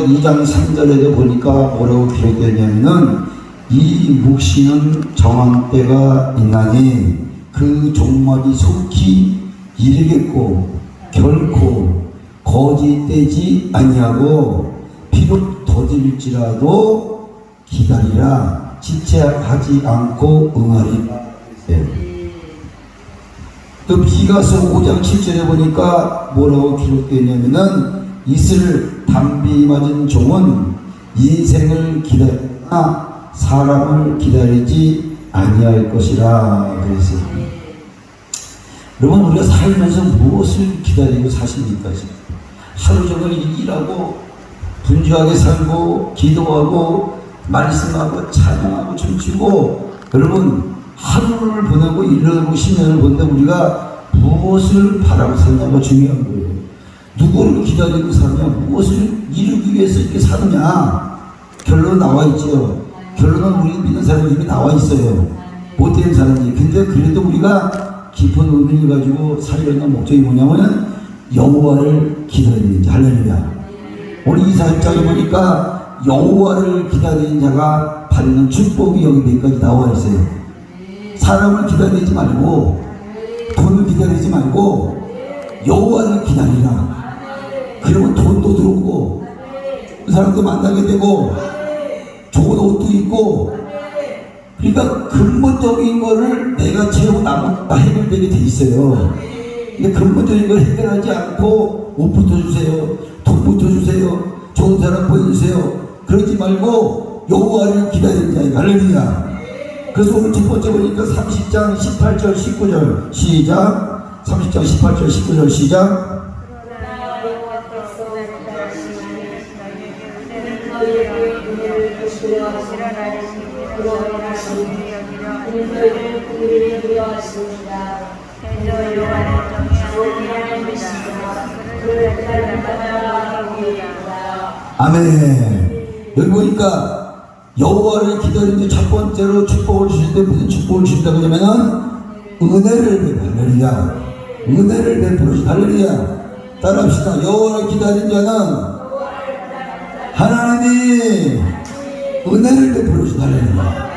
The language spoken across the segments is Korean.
사도행전 2장 3절에도 보니까 뭐라고 기록되냐면은 이 묵시는 정한 때가 있나니 그 종말이 속히 이르겠고 결코 거짓되지 아니하고 비록 더딜지라도 기다리라 지체하지 않고 응하리라. 또 비가서 5장 7절에 보니까 뭐라고 기록되냐면은 이슬 담비 맞은 종은 인생을 기다리나 사람을 기다리지 아니할 것이라 그랬어요. 여러분, 우리가 살면서 무엇을 기다리고 사십니까? 지금 하루 종일 일하고 분주하게 살고 기도하고 말씀하고 찬양하고 춤추고, 여러분 하루를 보내고 1년을 10년을 보는데 우리가 무엇을 바라고 사냐가 중요한 거예요. 누구를 기다리고 사냐, 무엇을 이루기 위해서 이렇게 사느냐, 결론 나와 있죠. 결론은 우리 믿는 사람이 이미 나와 있어요. 못된 사람이. 근데 그래도 우리가 깊은 의미를 가지고 살려는 목적이 뭐냐면 여호와를 기다리는 자. 할렐루야. 오늘 이사장에 보니까 여호와를 기다리는 자가 받는 축복이 여기 몇 가지 나와 있어요. 사람을 기다리지 말고, 돈을 기다리지 말고 여호와를 기다리라. 그러면 돈도 들어오고 그 사람도 만나게 되고 좋은 옷도 입고, 그러니까 근본적인 거를 내가 채우고 나머지가 해결되게 돼 있어요. 근데 근본적인 걸 해결하지 않고 옷부터 주세요, 돈부터 주세요, 좋은 사람 보여주세요, 그러지 말고 여호와를 기다리는 자예요. 할렐루야. 그래서 오늘 첫 번째 보니까 30장 18절 19절 시작. 30장 18절 19절 시작. 아멘. 여기 보니까 여호와를 기다리는 첫 번째로 축복을 주실 때 무슨 축복을 주신다고 하냐면은 은혜를 베풀어. 할렐루야. 은혜를 베풀어 주신다. 할렐루야. 따라합시다. 여호와를 기다리는 자는 하나님이 은혜를 베풀어 주신다. 할렐루야.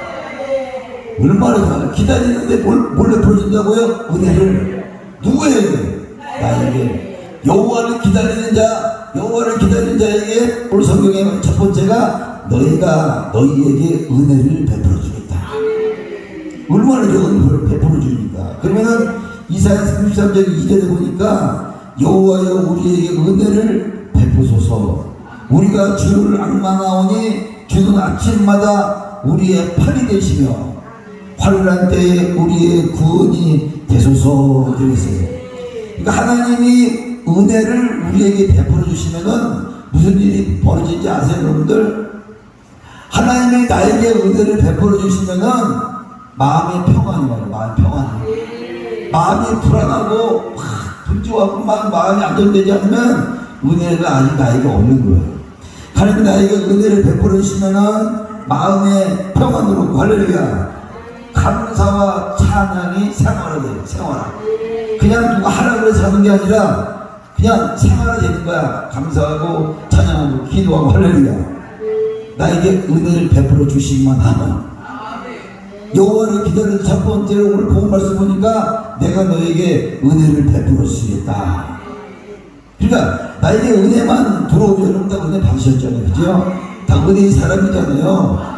얼마나 기다리는데 뭘 베풀어 준다고요? 은혜를. 누구에게? 나에게. 여호와를 기다리는 자, 여호와를 기다리는 자에게 오늘 성경의 첫 번째가 너희가 너희에게 은혜를 베풀어 주겠다. 얼마나 은혜를 베풀어 주니까. 그러면은 이사야 33장 2절에 보니까 여호와여 우리에게 은혜를 베푸소서. 우리가 주를 악망하오니 주는 아침마다 우리의 팔이 되시며 환난 때에 우리의 구원이 되소서. 그랬어요. 그러니까 하나님이 은혜를 우리에게 베풀어 주시면은 무슨 일이 벌어지지 아세요, 여러분들? 하나님이 나에게 은혜를 베풀어 주시면은 마음의 평안이 와요. 마음의 평안. 마음이 불안하고 분주하고 마음이 안정되지 않으면 은혜가 아직 나에게 없는 거예요. 하나님이 나에게 은혜를 베풀어 주시면은 마음의 평안으로, 할렐루야, 감사와 찬양이 생활화돼요. 생활화. 그냥 누가 하라 그래서 하는 게 아니라 그냥 생활화되는 거야. 감사하고 찬양하고 기도하고. 할렐루야. 나에게 은혜를 베풀어 주시기만 하면. 여호와를 기다리는 첫 번째로 오늘 본 말씀 보니까 내가 너에게 은혜를 베풀어 주시겠다. 그러니까 나에게 은혜만 들어오면 여러분 다 은혜 받으셨잖아요. 그죠? 다 은혜의 사람이잖아요.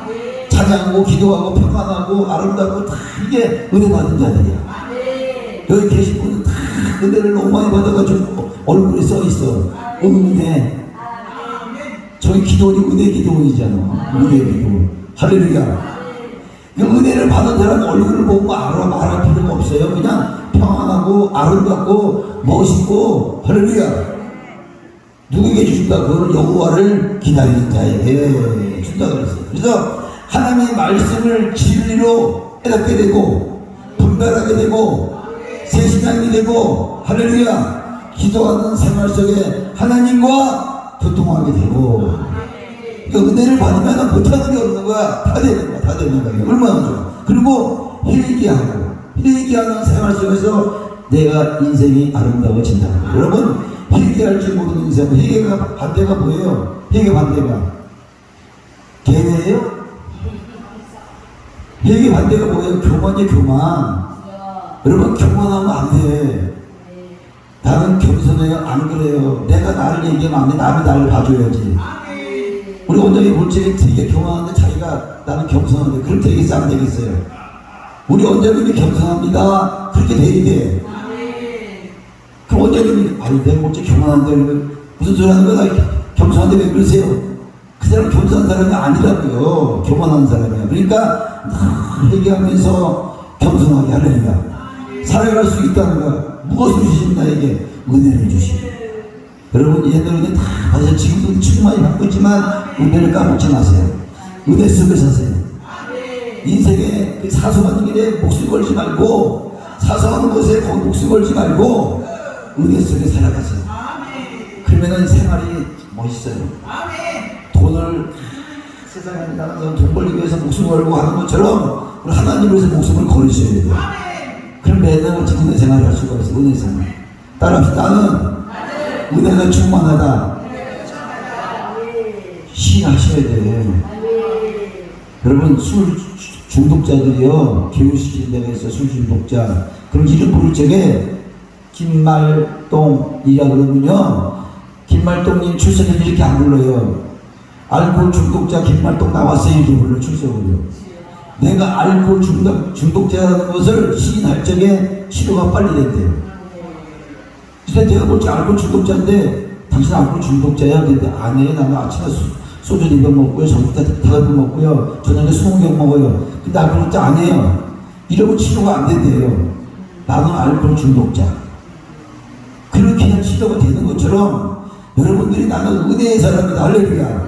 찬양하고 기도하고 평안하고 아름답고 다 이게 은혜 받은 자들이야. 여기 계신 분은 다 은혜를 너무 많이 받아가지고 얼굴에 써있어. 은혜. 저희 기도원이 은혜 기도원이잖아. 은혜 기도원. 할렐루야. 은혜를 받은 사람 얼굴을 보고 말할 필요가 없어요. 그냥 평안하고 아름답고 멋있고. 할렐루야. 누구에게 주신다? 그거는 여호와를 기다리는 자에게 준다 그랬어요. 그래서 하나님의 말씀을 진리로 깨닫게 되고 분별하게 되고 새신앙이 되고, 할렐루야, 기도하는 생활 속에 하나님과 교통하게 되고, 그러니까 은혜를 받으면 못하는 게 없는 거야. 다 되는 거야. 다 되는 거야. 얼마나 좋아. 그리고 회개하는 생활 속에서 내가 인생이 아름다워진다. 여러분, 회개할 줄 모르는 인생, 회개가 반대가 뭐예요? 회개 반대가 개네예요? 회개 반대가 뭐예요? 교만이에요, 교만. 여러분, 교만하면 안 돼. 나는 겸손해요? 안 그래요. 내가 나를 얘기하면 안 돼. 남이 나를 봐줘야지. 우리 원장이 볼 적에 되게 교만한데 자기가 나는 겸손한데 그렇게 되겠어? 안 되겠어요? 우리 원장님이 겸손합니다. 그렇게 돼야 돼. 그럼 원장님이 아니 내가 볼 적에 교만한데 무슨 소리 하는 거야? 겸손한데 왜 그러세요? 그 사람 겸손한 사람이 아니라고요. 교만한 사람이야. 그러니까 늘 얘기하면서 겸손하게 하려니까 살아갈 수 있다는 거야. 무엇을 주신 나에게? 은혜를 주시고. 여러분 옛날에 다 받으셔. 지금도 충만히 받고 있지만 은혜를 까먹지 마세요. 은혜 속에 사세요. 인생에 그 사소한 일에 목숨 걸지 말고 사소한 것에 거기 목숨 걸지 말고 은혜 속에 살아가세요. 그러면은 생활이 멋있어요. 돈을 세상에 나가서 돈 벌기 위해서 목숨 걸고 하는 것처럼 우리 하나님을 위해서 목숨을 걸으셔야 돼요. 그럼 매달 어찌 은혜 생활을 할 수가 있어요. 은혜 생활. 따라합시다. 나는 은혜가 충만하다. 시인하셔야 돼요. 여러분 술 중독자들이요 교육시키는 데가 있어. 술 중독자. 그럼 이름 부를 적에 김말똥이라 그러면요 김말똥님 출석해도 이렇게 안 불러요. 알코올 중독자 김말똥 나왔어요 이렇게 불러 출석을요. 내가 알코올 중독자라는 것을 시인할 적에 치료가 빨리 된대요. 그래서 제가 볼지 알코올 중독자인데 당신 알코올 중독자야? 근데 아니에요. 나는 아침에 소주 2병 먹고요. 저녁에 5병 먹고요. 저녁에 20병 먹어요. 근데 알코올 중독자 아니에요. 이러면 치료가 안 된대요. 나는 알코올 중독자. 그렇게 그냥 치료가 되는 것처럼 여러분들이 나는 은혜의 사람이다. 할렐루야.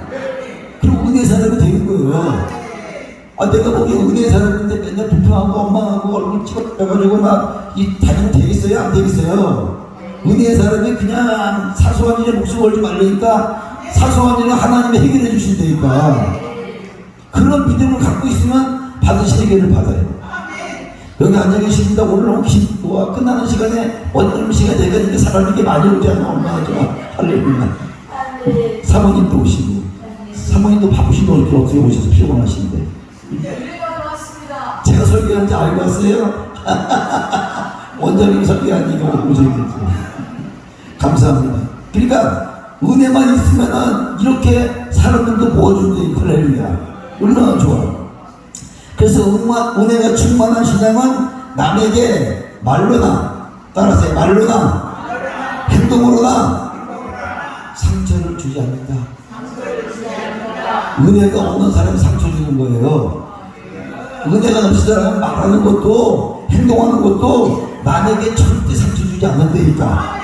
그리고 은혜의 사람이 되는 거예요. 아, 내가 보기에 은혜의 사람인데 맨날 불평하고 엉망하고 얼굴 찍어가지고 막 다니면 되겠어요? 안 되겠어요? 은혜의 사람이 그냥 사소한 일에 목숨 걸지 말라니까 사소한 일은 하나님이 해결해 주신다니까. 그런 믿음을 갖고 있으면 받으신 해결을 받아요. 여기 앉아 계십니다. 오늘 기도가 끝나는 시간에 어떤 시간에 내가 이렇게 사람에게 많이 오지 않나 얼마나 좋아. 할렐루야. 사모님도 오시고 사모님도 바쁘신데 어떻게 오셔서 피곤하신데 제가 설교하는지 알고 왔어요? 원장님 설교 아니고 오셨겠죠. 감사합니다. 그러니까 은혜만 있으면은 이렇게 사람들도 모아준다니까. 할렐루야. 얼마나 좋아. 그래서 은혜가 충만한 신앙은 남에게 말로나 따라서 말로나 행동으로나 상처를 주지 않는다. 은혜가 없는 사람이 상처 주는 거예요. 은혜가 넘치는 사람은 말하는 것도 행동하는 것도 남에게 절대 상처 주지 않는다니까.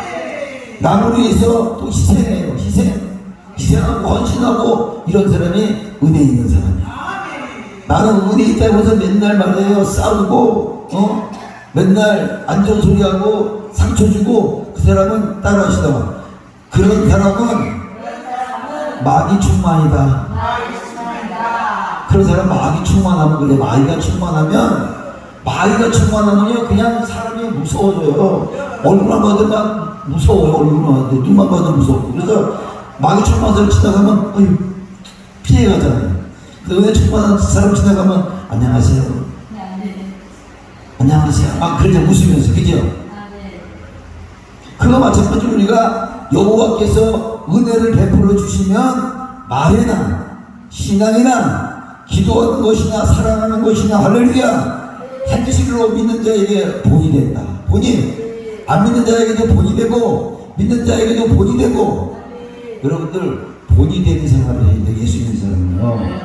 남을 위해서 또 희생해요. 희생하고 헌신하고 이런 사람이 은혜 있는 사람이야. 나는 은혜 있다고 해서 맨날 말해요. 싸우고 맨날 안 좋은 소리하고 상처 주고 그 사람은 따라하시다가 그런 사람은 마귀 충만이다. 그런 사람 마귀 충만하면 그래. 마귀가 충만하면요 그냥 사람이 무서워져요. 얼굴만 봐도 막 무서워요. 얼굴만 봐도 눈만 봐도 무서워. 그래서 마귀 충만한 사람 지나가면 피해가잖아요. 은혜 충만한 사람 지나가면 안녕하세요. 안녕하세요. 막 그렇게 웃으면서 그죠? 그거 마찬가지로 우리가 여호와께서 은혜를 베풀어 주시면 말이나 신앙이나 기도하는 것이나 사랑하는 것이나 할렐루야 행실로 믿는 자에게 본이 된다. 본이 안 믿는 자에게도 본이 되고 믿는 자에게도 본이 되고. 여러분들 본이 되는 생활을 해야 돼. 예수 믿는 사람은요.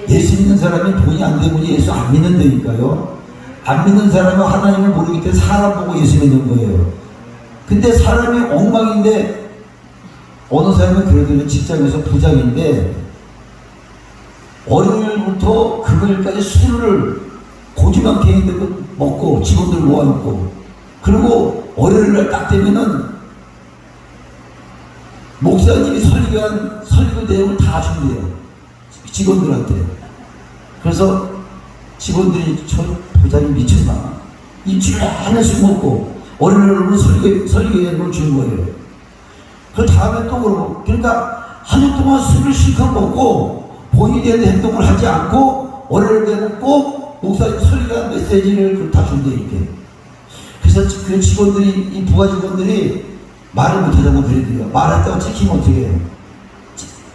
예수 믿는 사람이 본이 안 되면 예수 안 믿는다니까요. 안 믿는 사람은 하나님을 모르기 때문에 사람 보고 예수 믿는 거예요. 근데 사람이 엉망인데 어느 사람은 그래도 직장에서 부장인데 어린이날부터 금요일까지 술을 고지만큼 먹고 직원들 모아놓고 그리고 월요일날 딱 되면은 목사님이 설교한 설교 내용을 다 준대요. 직원들한테. 그래서 직원들이 저 부장님 미쳤나? 일주일에 하나 술 먹고 월요일날 설교하는 걸 준 거예요. 그 다음에 또 그러고. 그러니까 하루 동안 술을 실컷 먹고 본인에 대한 행동을 하지 않고 월요일 되면 꼭 목사님 설교한 메시지를 다 준대 있게. 그래서 그 직원들이, 이 부하 직원들이 말을 못하잖아. 그래도요. 말했다가 찍히면 어떻게 해요?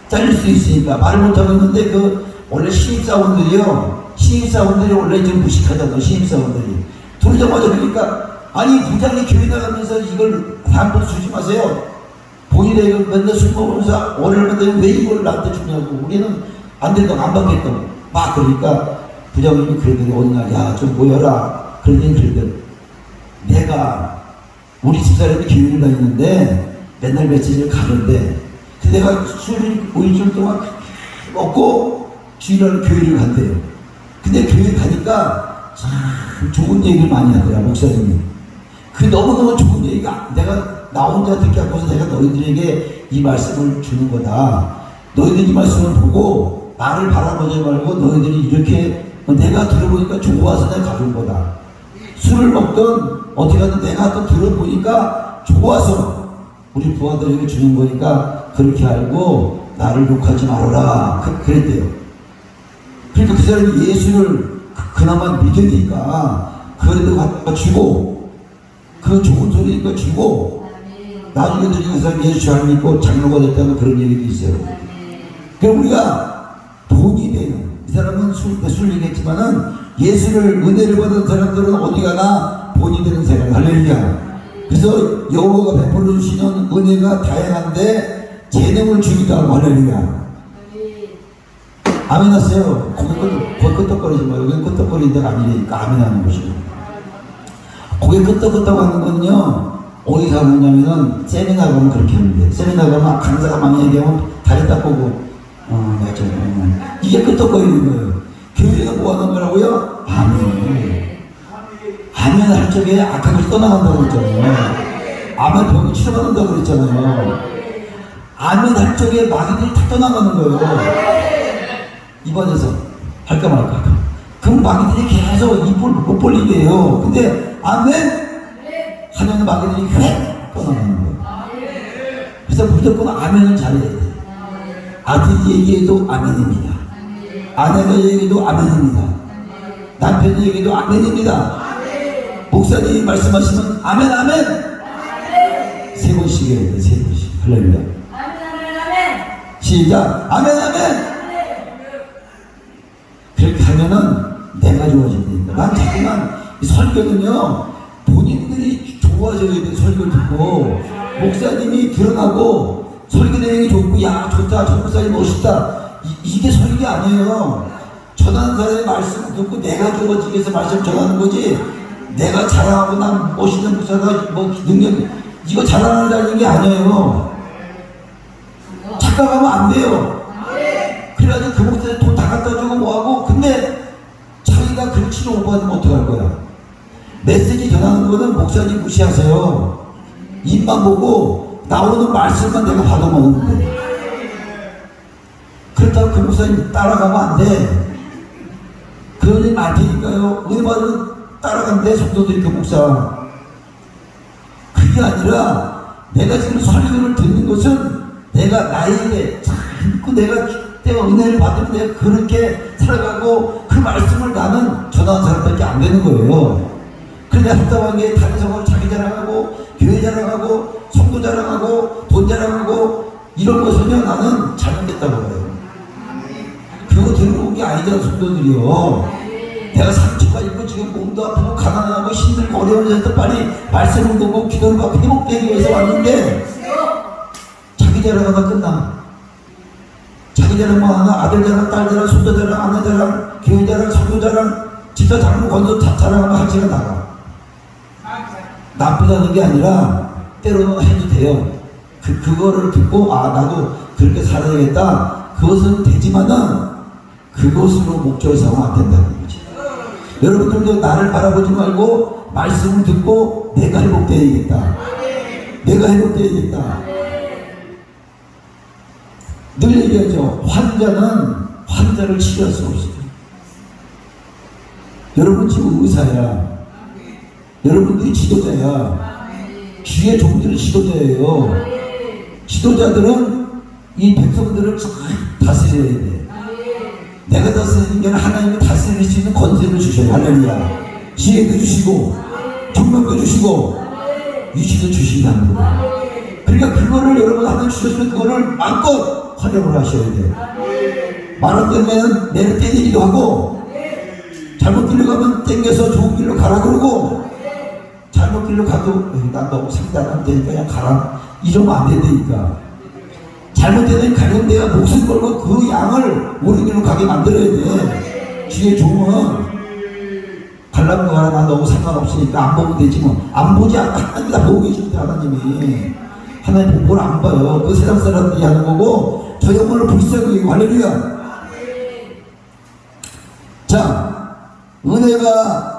잘릴 수 있으니까 말을 못하고 있는데 원래 신입사원들이요. 신입사원들이 원래 좀 무식하잖아. 신입사원들이. 들어오자마자 그러니까 아니 부장이 교회 나가면서 이걸 사람들 주지 마세요. 본인이 맨날 술 먹으면서 월요일마다 왜 이걸 나한테 주냐고. 우리는 안 된다고 안 받겠다고. 막 그러니까 부장님이 그러더니 어느 날 야 좀 모여라. 그러더니 그러더니 내가 우리 집사람이 교회를 다니는데 맨날 며칠을 가는데 내가 술을 5일쯤 동안 먹고 주일날 교회를 간대요. 근데 교회 가니까 참 좋은 얘기를 많이 하더라 목사님이. 그 너무너무 좋은 얘기가 내가 나 혼자 듣게 하고서 내가 너희들에게 이 말씀을 주는 거다. 너희들이 이 말씀을 보고 나를 바라보지 말고 너희들이 이렇게 내가 들어보니까 좋아서 내가 가져온 거다. 술을 먹던 어떻게 하든 내가 또 들어보니까 좋아서 우리 부하들에게 주는 거니까 그렇게 알고 나를 욕하지 말아라. 그랬대요. 그러니까 그 사람이 예수를 그나마 믿으니까 그래도 갖다가 주고 그 좋은 소리니까 주고 나중에 들으니 그 사람이 예수 잘 믿고 장로가 됐다는 그런 얘기도 있어요. 그럼 우리가 돈이 되는 이 사람은 술 얘기했지만은 예수를 은혜를 받은 사람들은 어디 가나 본이 되는 사람. 할렐루야. 그래서 여호와가 베풀어 주시는 은혜가 다양한데 재능을 주기도 하고. 할렐루야. 아멘 하세요. 거기 끄떡거리지 마요. 여기는 끄떡거리는 데가 아니니까 아멘 하는 것이죠. 거기 끄떡끄떡 하는 거는요 어디서 하느냐면은 세미나 가면 그렇게 하는데 세미나 가면 강사가 많이 얘기하면 다리 딱 보고 맞죠. 이게 끄떡거리는 거예요. 교회에서 뭐 하는 거라고요? 아멘. 아멘 할 적에 악한 것이 떠나간다고 그랬잖아요. 아멘 병이 치료받는다고 그랬잖아요. 아멘 할 적에 마귀들이 다 떠나가는 거예요. 입안에서 할까 말까. 그럼 마귀들이 계속 입을 못 벌리게 해요. 근데 아멘 하면 마귀들이 휙 떠나가는 거예요. 그래서 무조건 아멘을 잘해야 돼요. 아들이 얘기해도 아멘입니다. 아내가 얘기해도 아멘입니다. 남편이 얘기해도 아멘입니다. 목사님이 말씀하시면 아멘 아멘 세 번씩 해야 돼. 세 번씩. 할렐루야. 시작. 아멘 아멘. 그렇게 하면은 내가 좋아진다니까. 난 자꾸만 이 설교는요 본인들이 좋아져야 돼. 설교 듣고 목사님이 드러나고 설교 내용이 좋고 야 좋다 저 목사님 멋있다 이게 설교 아니에요. 전하는 사람의 말씀을 듣고 내가 좋아지기 위해서 말씀 전하는 거지. 내가 자랑하고 난 멋있는 목사가 뭐 능력 이거 자랑하는 게 아니에요. 착각하면 안 돼요. 그래가지고 그 목사님 돈 다 갖다 주고 뭐하고 근데 자기가 그렇지는 오버하면 어떡할 거야. 메시지 전하는 거는 목사님 무시하세요. 입만 보고 나오는 말씀만 내가 받아먹는 거예요. 그렇다고 그 목사님 따라가면 안 돼. 그런 일 많이 테니까요. 은혜 받으면 따라간대 성도들이 그 목사. 그게 아니라 내가 지금 설교를 듣는 것은 내가 나에게 잘 믿고 내가 은혜를 받으면 내가 그렇게 살아가고 그 말씀을 나는 전하는 사람밖에 안 되는 거예요. 그런데 합당하게 다른 성을 자기 자랑하고 교회 자랑하고 성도 자랑하고 돈 자랑하고 이런 것은요 나는 잘못됐다고 해요. 그거 들어온 게 아니잖아. 성도들이요. 내가 상처가 있고 지금 몸도 아프고 가난하고 힘들고 어려워져서 빨리 말씀을 듣고 기도를 받고 회복되기 위해서 왔는데 자기 자랑하다 끝나. 자기 자랑만 하나 아들 자랑 딸 자랑 손자 자랑 아내 자랑 교회 자랑 성도 자랑 집사 장로 건설 자랑하면 할지가 나가. 나쁘다는 게 아니라 때로는 해도 돼요. 그거를 듣고 나도 그렇게 살아야겠다. 그것은 되지만은 그것으로 목적을 삼으면 안 된다는 거지. 여러분들도 나를 바라보지 말고 말씀을 듣고 내가 회복되어야겠다. 내가 회복되어야겠다. 늘 얘기하죠. 환자는 환자를 치료할 수 없어요. 여러분 지금 의사야. 여러분들이 지도자야. 주의 종들은 지도자예요. 지도자들은 이 백성들을 잘 다스려야 돼. 내가 다스리는 게 아니라 하나님이 다스릴 수 있는 권세를 주셔요. 할렐루야. 지혜도 주시고 총명도 주시고 위치도 주신다는 거예요. 그러니까 그거를 여러분 하나님 주셨으면 그거를 마음껏 활용을 하셔야 돼요. 말안 되면 내를 때리기도 하고, 잘못 길로 가면 땡겨서 좋은 길로 가라 그러고, 잘못 길로 가도 난 너무 상대하면 되니까 그냥 가라 이러면 안 된다니까. 잘못되면 가려면 내가 목숨 걸고 그 양을 옳은 길로 가게 만들어야 돼. 주의 종은 갈라면 가라, 나 너무 상관없으니까 안 보면 되지 뭐. 안 보지 않아. 하나님 다 보고 계신데 하나님이. 하나님 뭘 안 봐요. 그 세상 사람들이 하는 거고 저 영혼을 불쌍히 여기고. 할렐루야. 자, 은혜가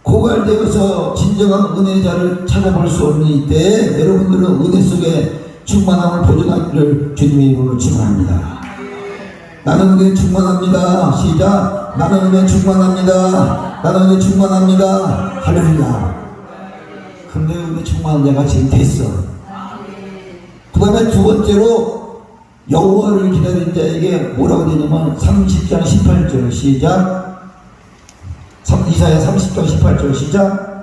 고갈되어서 진정한 은혜자를 찾아볼 수 없는 이때 여러분들은 은혜 속에 충만함을 보존하기를 주님의 이름으로 축원합니다. 나는 은혜 충만합니다. 시작. 나는 은혜 충만합니다. 나는 은혜 충만합니다. 할렐루야. 근데 은혜 충만한 자가 지금 됐어. 그 다음에 두 번째로 여호와를 기다리는 자에게 뭐라고 되냐면 30장 18절 시작. 이사야 30장 18절 시작.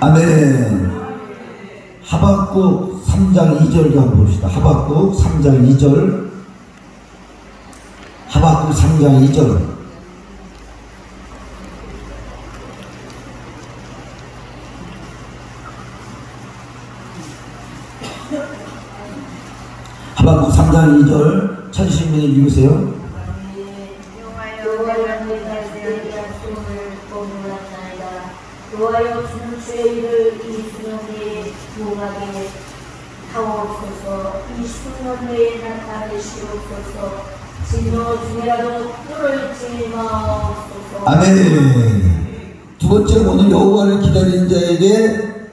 아멘. 하박국 3장 2절도 한번 봅시다. 하박국 3장 2절. 하박국 3장 2절. 하박국 3장 2절 찾으신 분이 읽으세요. 여호와여 주는 주의 일을 이 수명에 용하게 하옵소서. 이 수명 내에 나타내시옵소서. 진노 중이라도 뚫을지 마옵소서. 아멘. 두 번째로 오늘 여호와를 기다리는 자에게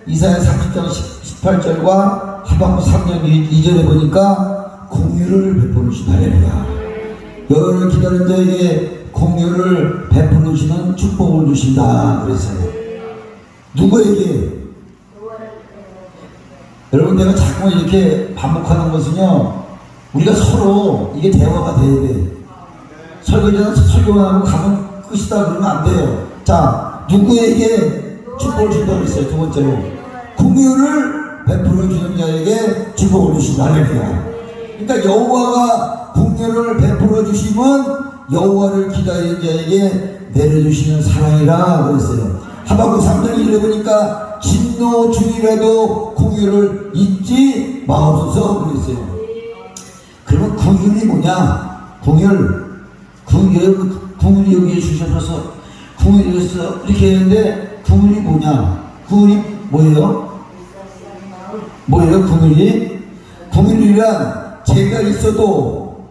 이사야 30장 18절과 하박국 3장 2절에 보니까 공유를 베풀으시다. 할렐루야. 여호와를 기다리는 자에게 공유를 베풀으시는 축복을 주신다 그랬어요. 누구에게? 여러분, 내가 자꾸 이렇게 반복하는 것은요, 우리가 서로 이게 대화가 돼야 돼. 설교자는 설교만 하고 가면 끝이다 그러면 안 돼요. 자, 누구에게 축복을 준다고 했어요? 두 번째로 공유를 베풀어 주는 자에게 축복을 주신다. 할렐루야. 그러니까 여호와가 공유를 베풀어 주시면 여호와를 기다리는 자에게 내려주시는 사랑이라 그랬어요. 하박국 3장 1절에 보니까 진노 중이라도 공유를 잊지 마옵소서 그랬어요. 그러면 공유이 뭐냐? 공유이 여기에 주셔서 공유에서 이렇게 했는데 공유이 뭐냐? 공유이 뭐예요? 뭐예요? 공유이란 죄가 있어도,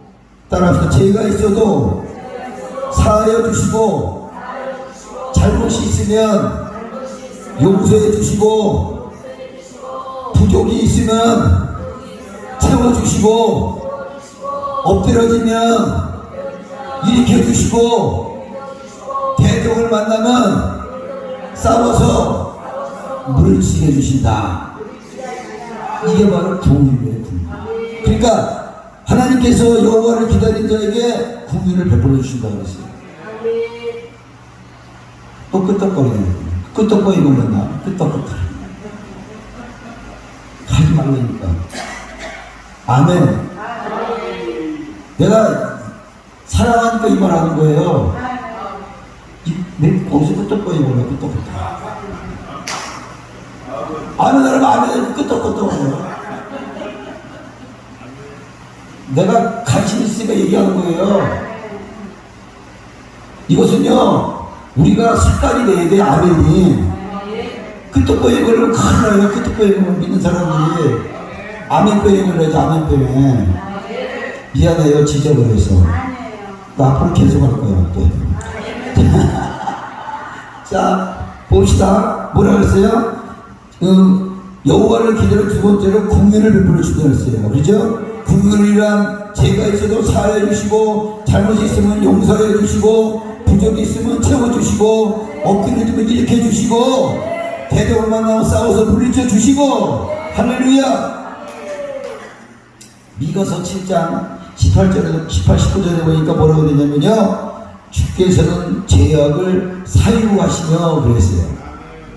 따라합시다. 죄가 있어도 사하여 주시고, 잘못이 있으면 용서해 주시고, 부족이 있으면 채워주시고, 엎드려지면 일으켜 주시고, 대적을 만나면 싸워서 물리치게 해주신다. 이게 바로 공유예요. 그러니까 하나님께서 여호와를 기다린 자에게 공유를 베풀어 주신다고 했어요. 또 끄떡거리네. 끄떡거리는 거나 끄떡끄떡 하지 말라니까. 아멘. 내가 사랑하니까 이 말 하는 거예요. 거기서 끄떡거리고 끄떡끄떡. 아멘 여러분, 아멘. 끄떡끄떡. 내가 관심 있으니까 얘기하는 거예요. 이것은요, 우리가 색깔이 내야 돼. 아멘이. 끄떡거리는 걸로 큰일 나요. 끄떡거리는 믿는 사람들이 아멘 빼는 걸 해야지. 아멘 빼면 미안해요. 지져버려서. 나 앞으로 계속 할 거야. 또. 자, 봅시다. 뭐라 그랬어요? 여호와를 기다려 두 번째로 공유를 베풀어 주신다 그랬어요. 그렇죠? 공유이란 죄가 있어도 사하여 주시고, 잘못이 있으면 용서해 주시고, 부족이 있으면 채워주시고 엎드려지면 일으켜 주시고 대적을 만나면 싸워서 물리쳐 주시고 할렐루야. 미가서 7장 18절에 19절에 보니까 뭐라고 되냐면요, 주께서는 죄악을 사유하시며 그랬어요.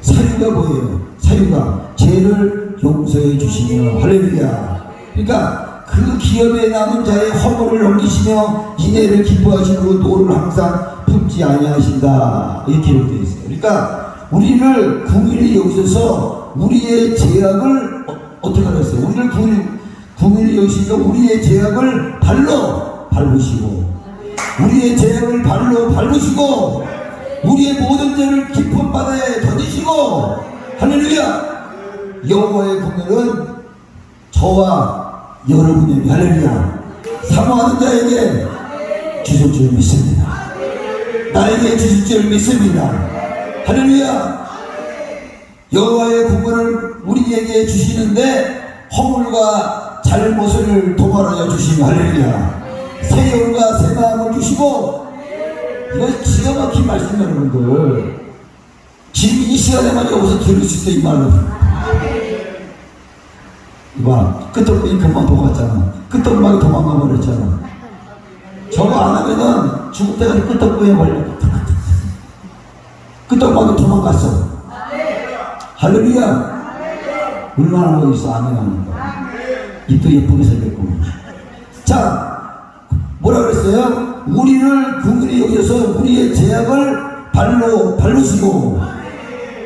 사유가 뭐예요? 사유가 죄를 용서해 주시며 할렐루야. 그러니까 그 기업에 남은 자의 허물을 넘기시며 인애를 기뻐하시고 노를 항상 품지 아니하신다, 이렇게 기록되어 있어요. 그러니까 우리를 궁일이 여기셔서 우리의 죄악을 어떻게 하셨어요? 우리를 궁일이 여기시니까 우리의 죄악을 발로 밟으시고 우리의 죄악을 발로 밟으시고 우리의 모든 죄를 깊은 바다에 던지시고 할렐루야. 여호와의 긍휼은 저와 여러분에게 할렐루야 사모하는 자에게 주실 줄 믿습니다. 나에게 주실 줄 믿습니다. 할렐루야. 여호와의 긍휼을 우리에게 주시는데 허물과 잘못을 도말하여 주시며 할렐루야 새 영과 새 마음을 주시고, 이거 기가 막힌 말씀 여러분들. 지금 이 시간에만 여기서 들을 수 있어 이 말은. 이봐, 끄떡이 금방 도망갔잖아. 끄떡만이 도망가 버렸잖아. 저거 안 하면은 죽을 때까지 끄떡구에 걸려. 끄떡만이 도망갔어. 할렐루야. 얼마나 멋있어 아멘 하니까. 입도 예쁘게 생겼고. 자, 뭐라 그랬어요? 우리를 긍휼히 여기셔서 우리의 죄악을 발로 밟으시고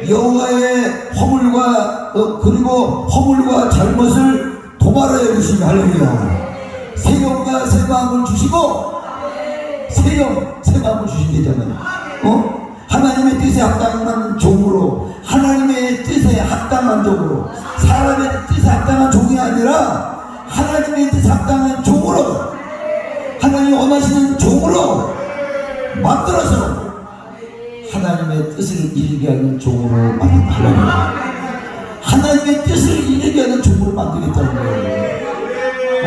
여호와의 허물과 그리고 허물과 잘못을 도말하여 주시며 할렐루야. 새 영과 새 마음을 주시고 새 영, 새 마음을 주신다잖아요. 하나님의 뜻에 합당한 종으로, 하나님의 뜻에 합당한 종으로, 사람의 뜻에 합당한 종이 아니라 하나님의 뜻에 합당한 종으로, 하나님이 원하시는 종으로 만들어서 하나님의 뜻을 이루게 하는 종으로 만들어달라는 거예요. 하나님의 뜻을 이루게 하는 종으로 만들겠다는 거예요.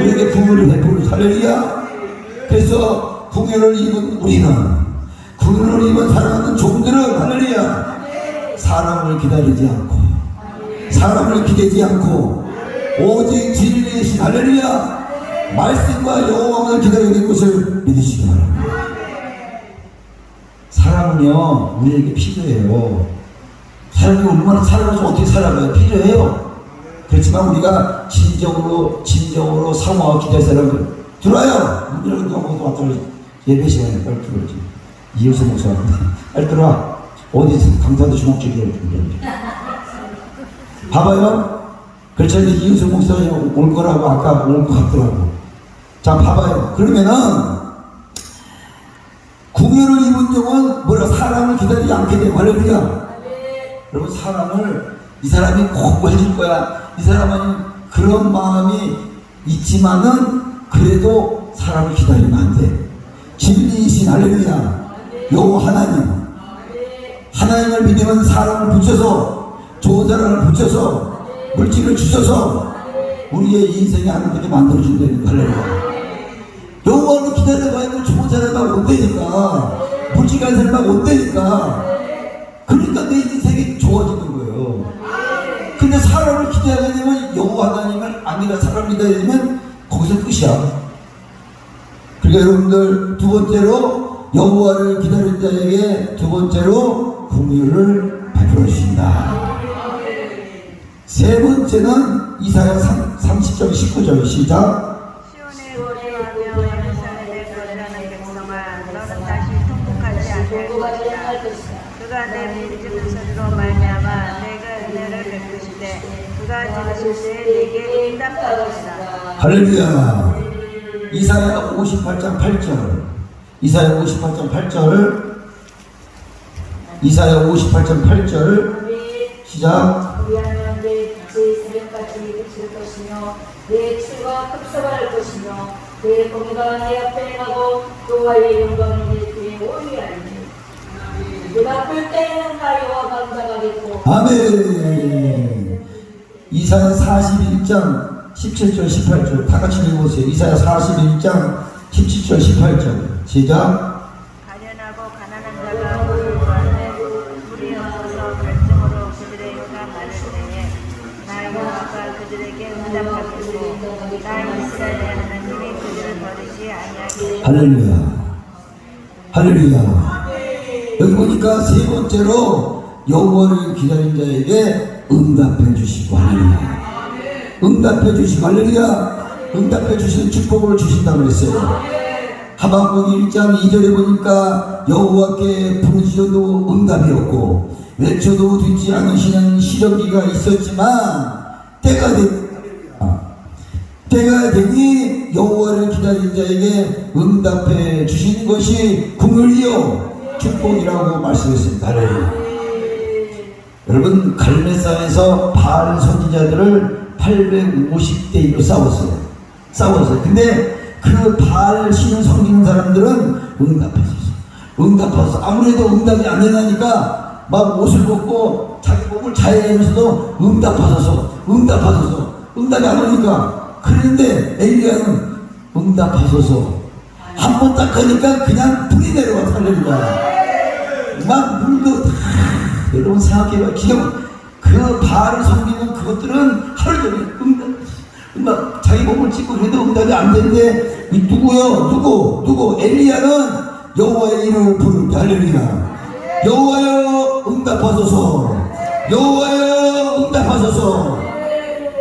우리에게 긍휼을 베풀어 할렐루야. 그래서 긍휼을 입은 우리는, 긍휼을 입은 사랑하는 종들은 할렐루야 사람을 기다리지 않고 사람을 기대지 않고 오직 진리이신 할렐루야 말씀과 여호와만을 기다리는 것을 믿으시기 바랍니다. 사람은요 우리에게 필요해요. 사람이 얼마나 살아가서 어떻게 살아가요? 필요해요. 그렇지만 우리가 진정으로 사모하고 기다릴 사람들 들어와요. 이런 경우도 왔더니 예배 시간에 빨리 들어오지. 이웃의 목사입니다. 빨리 들어와. 어디 강사도 주먹질이라고 봐봐요. 그렇지 않으면 이웃의 목사님 올 거라고 아까 올 것 같더라고. 자 봐봐요. 그러면은 긍휼을 입은 종은 뭐라 사람을 기다리지 않게 되고 할렐루야. 여러분 사람을 이 사람이 꼭 해줄 거야. 이 사람은 그런 마음이 있지만은 그래도 사람을 기다리면 안 돼. 진리이신 할렐루야 여호와 하나님을 믿으면 사람을 붙여서 좋은 사람을 붙여서 물질을 주셔서 우리의 인생에 하나님께 만들어준다는 할렐루야. 여호와를 기다려봐야 좋은 사람만 온다니까 물질간 사람만 온다니까. 그러니까 내 인생이 좋아지는 거예요. 근데 사람을 기대하게 되면 여호와 하나님을 아니라 사람을 기다리게 되면 거기서 끝이야. 그러니까 여러분들 두 번째로 여호와를 기다리는 자에게 두 번째로 긍휼을 베풀어 주신다. 세 번째는 이사야 30장 19절 시작. 시온의 고리하며 예루살렘의 거리라는 백성아 너는 다시 통곡하지 않을 것이다. 그가 내 빚지는 소리로 말미암아 내가 은혜를 베푸시되 그가 지으실 때에 내게 응답할 것이다. 할렐루야. 이사야 58장 8절. 이사야 58장 8절. 이사야 58장 8절 시작. 우리하면 내 빛의 새벽같이 비칠 것이며 내 추가 흡수할 것이며 내 공의가 내 앞에 행하고 여호와의 영광이 내 뒤에 오리하리니 그가 볼 때에는 나여와 감사하겠고. 아멘. 이사야 41장 17절 18절 다 같이 읽어보세요. 이사야 41장 17절 18절 시작. 가련하고 가난한 그들에게 응답하겠고 나 이스라엘의 하나님이 그들을 버리지 아니하겠고. 할렐루야. 할렐루야. 여기 보니까 세 번째로 여호와를 기다린 자에게 응답해 주시고, 할렐루야. 응답해 주시고, 할렐루야. 응답해 주시는 축복을 주신다고 그랬어요. 하박국 1장 2절에 보니까 여호와께 부르짖어도 응답이 없고 외쳐도 듣지 않으시는 시련기가 있었지만 때가 되니 여호와를 기다린 자에게 응답해 주시는 것이 긍휼이요 축복이라고 말씀했습니다. 할렐루야. 여러분, 갈멜산에서 바알 선지자들을 850대 1로 싸웠어요. 근데 그 바알 신을 섬기는 사람들은 응답하셔서 아무래도 응답이 안 되나니까 막 옷을 벗고 자기 몸을 자해하면서도 응답하셔서 응답이 안 오니까. 그런데 엘리야는 응답하셔서 한 번 딱 하니까 그냥 불이 내려와. 할렐루야. 막 물도 다, 여러분 생각해봐. 그 바알을 섬기는 그것들은 하루 종일 응답, 자기 몸을 찢고 그래도 응답이 안 되는데, 누구? 엘리야는 여호와의 이름을 부르는데, 할렐루야. 여호와여 응답하소서. 여호와여 응답하소서.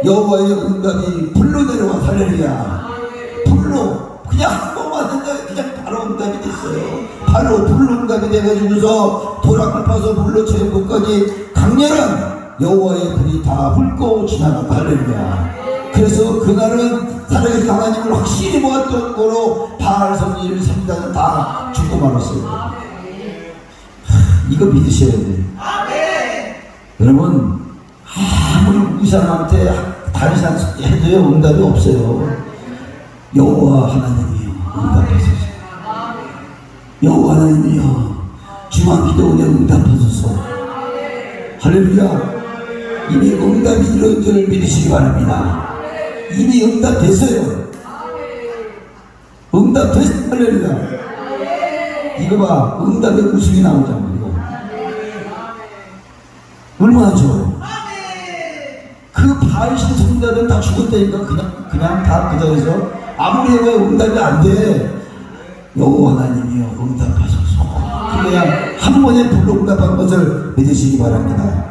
여호와의 응답이 불로 내려와. 할렐루야. 불로 그냥 한 번만 된다 그냥 바로 응답이 됐어요. 바로 불로 응답이 돼가지고서 도랑을 파서 불로 채운 곳까지 강렬한 여호와의 불이 다 훑고 지나간다. 할렐루야. 그래서 그날은 살아계신 하나님을 확실히 보았던 거로 바알 선지자를 섬기다가 다 죽고 말았어요. 이거 믿으셔야 돼요. 여러분, 아무리 이 사람한테 다른 사람 해도요 응답이 없어요. 여호와 하나님이여 응답하소서. 여호와 하나님이여 중한 기도원에 응답하소서. 할렐루야. 이미 응답이 이런 줄을 믿으시기 바랍니다. 이미 응답됐어요. 응답됐어요. 할렐루야. 이거 봐, 응답의 웃음이 나오잖아. 이거 얼마나 좋아요. 그 바알신 선지자들은 다 죽었다니까. 그냥 다 그 자리에서 아무리 해봐야 응답이 안 돼. 여호와 하나님이여 응답하소서. 그냥 한 번에 불로 응답한 것을 믿으시기 바랍니다.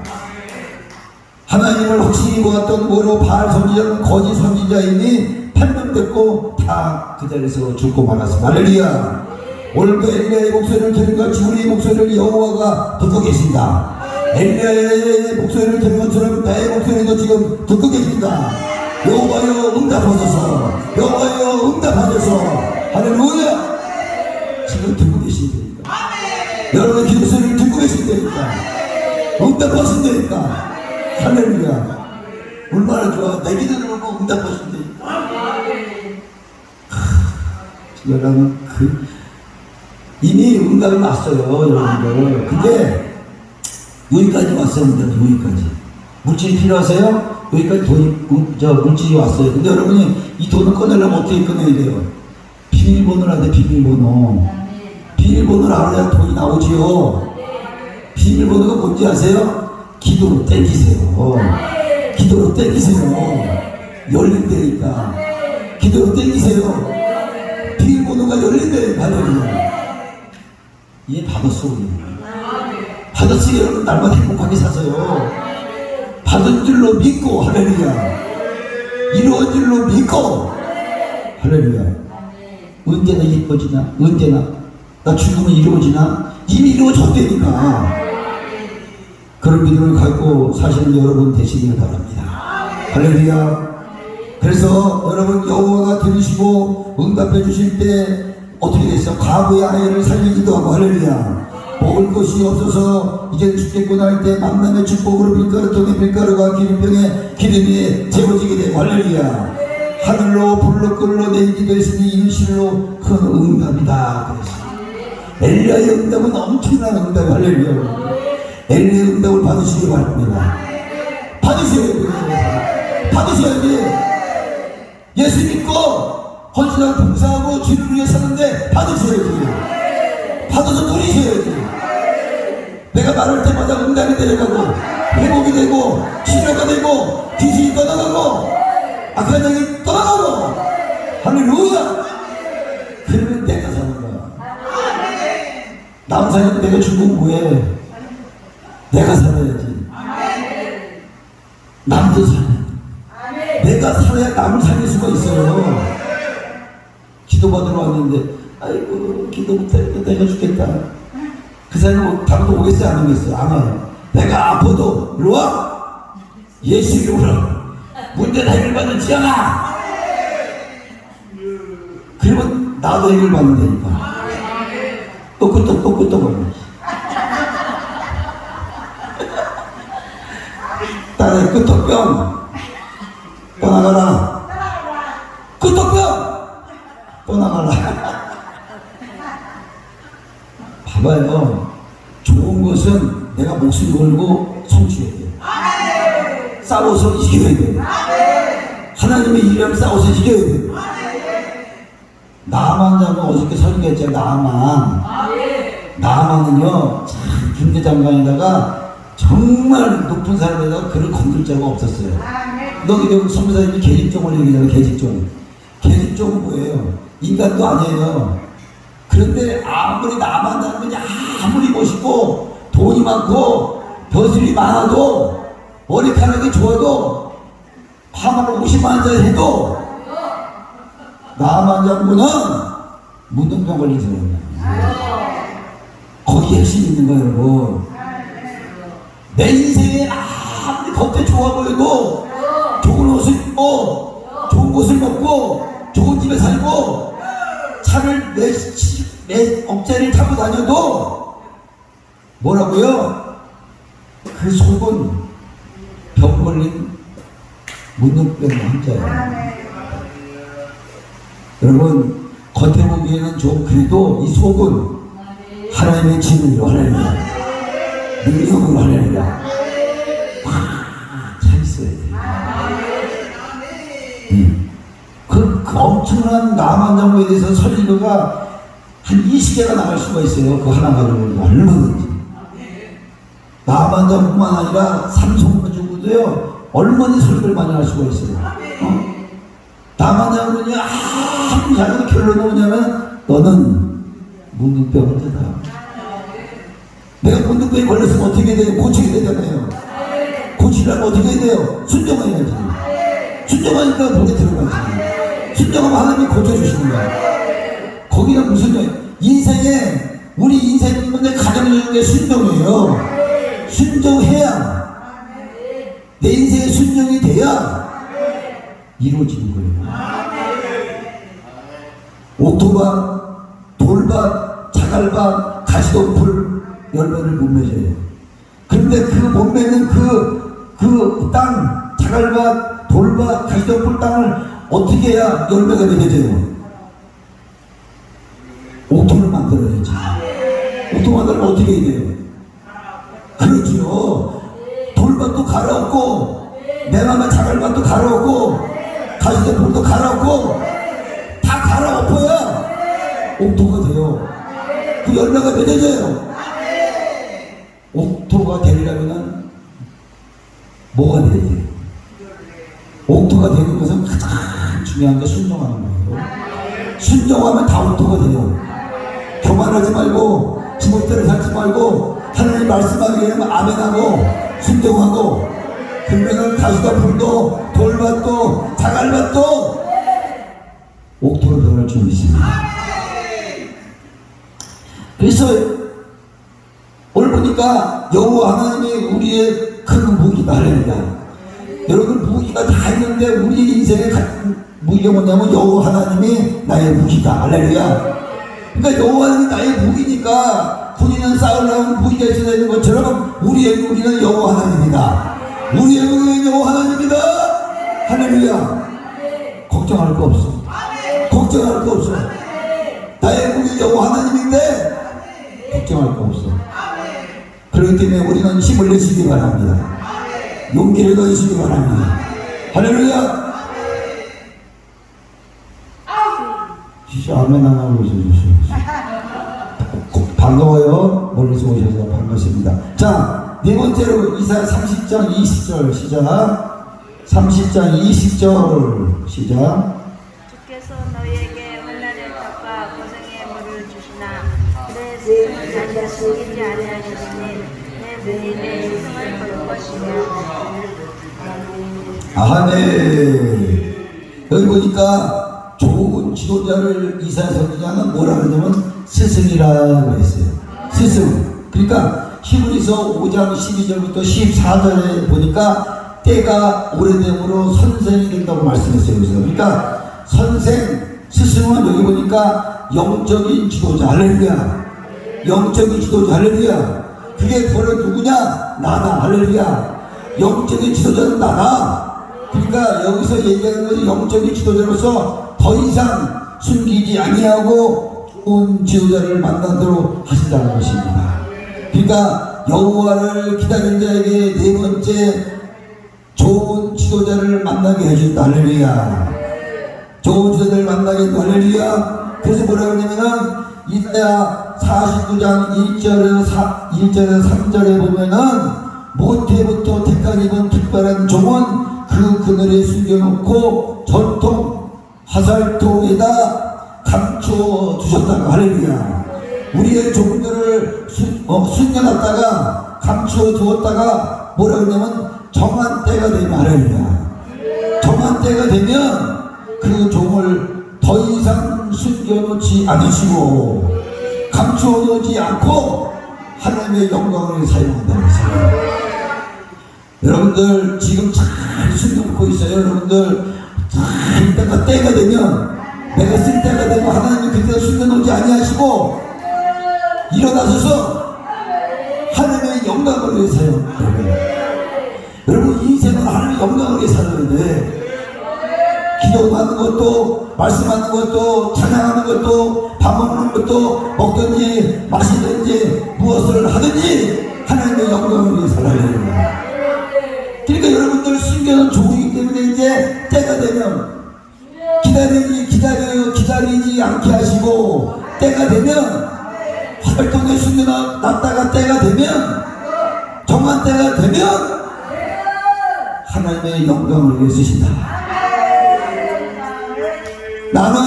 하나님을 확실히 보았던 거로 바알 선지자는 거짓 선지자이니 판명됐고 다 그 자리에서 죽고 말았습니다. 할렐루야. 오늘도 엘리야의 목소리를 들은 같이 우리의 목소리를 여호와가 듣고 계신다. 엘리야의 목소리를 들은 것처럼 나의 목소리도 지금 듣고 계신다. 여호와여 응답하소서. 여호와여 응답하소서. 할렐루야. 지금 듣고 계신다니까. 여러분의 기도 소리를 듣고 계신다니까. 응답하신다니까. 할렐루야. 얼마나 좋아. 내 기도를 보고 응답하신다니까. 여러분, 이미 응답이 왔어요, 여러분들. 근데 여기까지 왔어요. 여기까지. 물질이 필요하세요? 여기까지 물질이 왔어요. 근데 여러분이 이 돈을 꺼내려면 어떻게 꺼내야 돼요? 비밀번호를 하는데 비밀번호를 알아야 돈이 나오지요. 비밀번호가 뭔지 아세요? 기도로 땡기세요. 기도로 땡기세요. 열린다니까. 기도로 땡기세요. 비밀번호가 열린다니까. 할렐루야. 이게 받았어, 우리. 받았으니 여러분 날마다 행복하게 사세요. 받은 줄로 믿고, 할렐루야. 이루어진 줄로 믿고, 할렐루야. 언제나 이뻐지나? 언제나 나 죽으면 이루어지나? 이미 이루어졌다니까. 그런 믿음을 갖고 사시는 여러분 되시길 바랍니다. 할렐루야. 그래서 여러분 여호와가 들으시고 응답해 주실 때 어떻게 됐어? 과부의 아이를 살리기도 하고. 할렐루야. 먹을 것이 없어서 이제 죽겠구나 할 때 만남의 축복으로 밀가루 통에 밀가루가 기름병에 기름이 재워지게 되고. 할렐루야. 하늘로 불로 끓로 내리기도 했으니 이는 실로 큰 응답이다 그랬어요. 엘리야의 응답은 엄청난 응답이. 할렐루야. 엘리야의 응답을 받으시기 바랍니다. 받으셔야지. 예수 믿고 헌신하고 봉사하고 주를 위해 사는데 받으셔야지. 받아서 누리셔야지. 내가 말할 때마다 응답이 내려가고 회복이 되고 치료가 되고 귀신이 떠나가고 악한 영이 떠나가고 할렐루야. 그러면 내가 사는 거야. 남 살면 내가 죽으면 뭐해. 내가 살아야지. 남도 살아. 내가 살아야 남을 살릴 수가 있어요. 기도받으러 왔는데 아이고 기도 못하니까 내가 죽겠다. 그 사람은 바로 오겠어요 안 오겠어요? 안 와요. 내가 아파도 이리 와. 예수 이름으로 문제는 해결받을지어다. 그러면 나도 해결받으면 되니까. 또 끄떡거려. 딸의 끄떡병 떠나가라. 끄떡병 떠나가라. 봐봐요. 좋은 것은 내가 목숨 걸고 성취해야 돼. 싸워서 이겨야 돼. 하나님의 일이라면 싸워서 이겨야 돼. 나만 자고 어저께 설교했잖아. 나만은요 참 군대장관에다가 정말 높은 사람에다가 그를 건들 자가 없었어요. 너희 선교사님이 계집종을 얘기하잖아요. 계집종은 뭐예요? 인간도 아니에요. 그런데 아무리 나만 닮으니 아무리 멋있고 돈이 많고 벼슬이 많아도 머리카락이 좋아도 파마를 50만 원짜리 해도 나만 잡고는 문둥병 걸린 사람이야. 거기에 핵심이 있는 거예요, 여러분. 내 인생에 아무리 겉에 좋아 보여도 좋은 옷을 입고 좋은 곳을 먹고 좋은 집에 살고 차를 몇 억짜리를 타고 다녀도 뭐라고요? 그 속은 병 걸린 문둥병 환자예요. 여러분 겉에 보기에는 좀 그래도 이 속은 하나님의 진리로 할렐루야. 능력으로 할렐루야. 차 있어야 돼. 그 엄청난 남한장모에 대해서 설교가 한 20개가 나갈 수가 있어요. 그 하나 가지고 얼마든지. 남한장뿐만 아니라 삼성 가지고도요 얼마나 설교를 많이 할 수가 있어요. 남한장모는요 아무리 잘해도 결론은 뭐냐면 너는 문둥병 환자다. 내가 문둥병에 걸렸으면 어떻게 돼요? 고치게 되잖아요. 고치려면 어떻게 해야 돼요? 순종해야지. 순종하니까 목에 들어가지. 순종하면 하나님이 고쳐주시는 거야. 거기가 무슨 인생에 우리 인생은 가장 중요한 게 순종이에요. 순종해야 내 인생에 순종이 돼야 이루어지는 거예요. 옥토밭, 돌밭, 자갈밭, 가시덤불 열매를 못 맺어요. 그런데 그 못 맺는 그 땅, 자갈밭, 돌밭, 가시덤불 땅을 어떻게 해야 열매가 맺어져요? 옥토를 만들어야지. 옥토 만들면 어떻게 해야 돼요? 그렇죠. 돌밭도 갈아엎고 내 맘에 자갈밭도 갈아엎고 가시덤불도 갈아엎고 다 갈아엎어야 옥토가 돼요. 그 열매가 맺어져요. 옥토가 되려면 뭐가 돼야 돼요? 옥토가 되는 것은 가장 중요한 게 순종하는 거예요. 순종하면 다 옥토가 돼요. 교만하지 말고 지멋대로 살지 말고 하나님 말씀하게 되면 아멘하고 순종하고 그러면 가시덤불도 돌밭도 자갈밭도 옥토로 변할 줄 믿습니다. 그래서 오늘 보니까 여호와 하나님이 우리의 큰 무기다. 할렐루야. 여러분 무기가 다 있는데 우리 인생에 무기가 뭐냐면 여호와 하나님이 나의 무기다. 할렐루야. 그러니까 여호와 하나님이 나의 무기니까 군인은 싸우려면 무기가 있어야 되는 것처럼 우리의 무기는 여호와 하나님이다. 우리의 무기는 여호와 하나님이다. 할렐루야. 걱정할 거 없어. 걱정할 거 없어. 나의 무기 여호와 하나님인데 걱정할 거 없어. 그렇기 때문에 우리는 힘을 내시기 바랍니다. 용기를 넣으시기 바랍니다. 할렐루야. 진짜 아멘 안 하고 있어주세요. 반가워요. 멀리서 오셔서 반갑습니다. 자, 네 번째로 이사야 30장 20절 시작. 30장 20절 시작. 주께서 너희에게 혼란의 떡과 고생의 물을 주시나 그의 스승을 다시 숨기지 아니하시니 내 부인의 스승을 볼 것이며. 아멘. 여기 보니까 좋은 지도자를 이사야 선지자는 뭐라 그러냐면 스승이라고 했어요. 스승. 그러니까 히브리서 5장 12절부터 14절에 보니까 때가 오래됨으로 선생이 된다고 말씀했어요. 그래서 그러니까 선생, 스승은 여기 보니까 영적인 지도자. 할렐루야. 영적인 지도자. 할렐루야. 그게 바로 누구냐? 나다. 할렐루야. 영적인 지도자는 나다. 그러니까 여기서 얘기하는 것은 영적인 지도자로서 더 이상 숨기지 아니하고 좋은 지도자를 만나도록 하신다는 것입니다. 그러니까 여호와를 기다리는 자에게 네 번째 좋은 지도자를 만나게 해준다. 할렐루야. 좋은 지도자를 만나게 해준다. 할렐루야. 그래서 뭐라고 하냐면은 이사야 49장 1절에서 3절에 보면은 모태부터 택한 입은 특별한 종은 그 그늘에 숨겨놓고 전통 화살통에다 감추어 두셨다고. 할렐루야. 우리의 종들을 숨겨놨다가 감추어 두었다가 뭐라 그러냐면 정한 때가 되면. 할렐루야. 정한 때가 되면 그 종을 더 이상 숨겨놓지 않으시고 감추어 놓지 않고 하나님의 영광을 사용한다는 것이에요. 여러분들 지금 잘 숨겨놓고 있어요. 여러분들 잘 이따가 때가 되면 내가 쓸 때가 되면 하나님이 그때 숨겨놓지 아니하시고 일어나셔서 하나님의 영광을 위해서요. 여러분 인생은 하나님의 영광을 위해 살아야 돼. 기도하는 것도 말씀하는 것도 찬양하는 것도 밥 먹는 것도 먹든지 마시든지 무엇을 하든지 하나님의 영광을 위해 살아야 돼요. 그러니까 여러분들 숨겨놓은 종이기 때문에 이제 때가 되면 기다리지 않게 하시고 때가 되면 활동에 숨겨놨다가 때가 되면 정한 때가 되면 하나님의 영광을 위해 쓰신다. 나는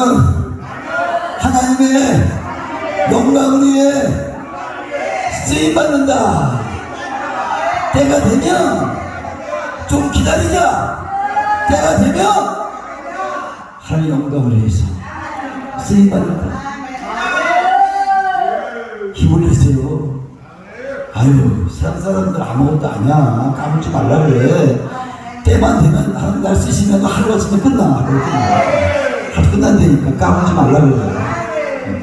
하나님의 영광을 위해 쓰임받는다. 때가 되면 좀 기다리자. 때가 되면 하나님의 영광을 위해서 쓰임받는다. 힘을 내세요. 아유, 세상 사람들 아무것도 아니야. 까불지 말라 그래. 때만 되면 하나님 날 쓰시면 하루가 지면 끝나. 하루 끝난다니까 까불지 말라 그래.